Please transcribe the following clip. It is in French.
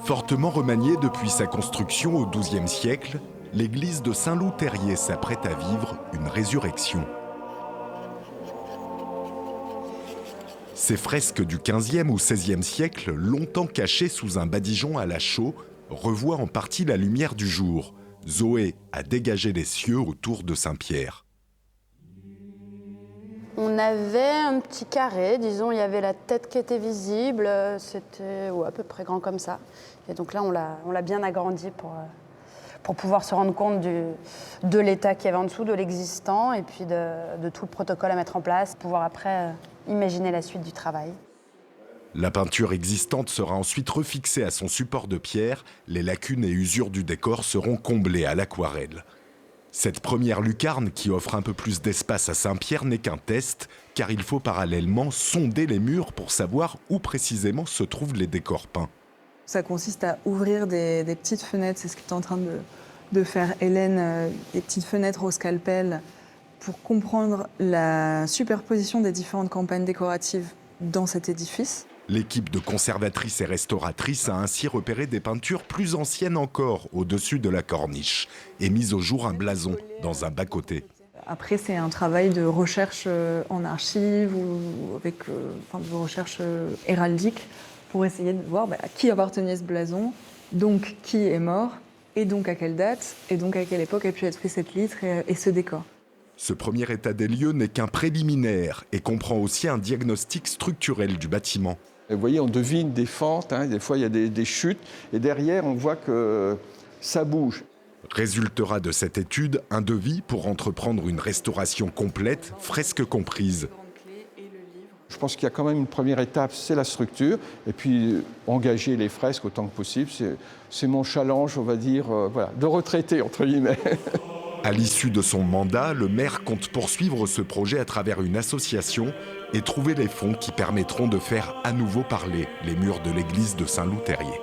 Fortement remaniée depuis sa construction au XIIe siècle, l'église de Saint-Loup-Terrier s'apprête à vivre une résurrection. Ces fresques du XVe ou XVIe siècle, longtemps cachées sous un badigeon à la chaux, revoient en partie la lumière du jour. Zoé a dégagé les cieux autour de Saint-Pierre. On avait un petit carré, disons, il y avait la tête qui était visible, c'était à peu près grand comme ça. Et donc là, on l'a bien agrandi pour pouvoir se rendre compte de l'état qu'il y avait en dessous, de l'existant, et puis de tout le protocole à mettre en place, pouvoir après imaginer la suite du travail. La peinture existante sera ensuite refixée à son support de pierre, les lacunes et usures du décor seront comblées à l'aquarelle. Cette première lucarne qui offre un peu plus d'espace à Saint-Pierre n'est qu'un test, car il faut parallèlement sonder les murs pour savoir où précisément se trouvent les décors peints. Ça consiste à ouvrir des petites fenêtres, c'est ce qu'est en train de faire Hélène, des petites fenêtres au scalpel pour comprendre la superposition des différentes campagnes décoratives dans cet édifice. L'équipe de conservatrices et restauratrices a ainsi repéré des peintures plus anciennes encore au-dessus de la corniche et mis au jour un blason dans un bas-côté. Après, c'est un travail de recherche en archives ou avec de recherche héraldique pour essayer de voir à qui appartenait ce blason, donc qui est mort, et donc à quelle date, et donc à quelle époque a pu être fait cette litre et ce décor. Ce premier état des lieux n'est qu'un préliminaire et comprend aussi un diagnostic structurel du bâtiment. Vous voyez, on devine des fentes, des fois il y a des chutes, et derrière on voit que ça bouge. Résultera de cette étude un devis pour entreprendre une restauration complète, fresques comprises. Je pense qu'il y a quand même une première étape, c'est la structure, et puis engager les fresques autant que possible. C'est mon challenge, on va dire, de retraité, entre guillemets. À l'issue de son mandat, le maire compte poursuivre ce projet à travers une association et trouver les fonds qui permettront de faire à nouveau parler les murs de l'église de Saint-Loup-Terrier.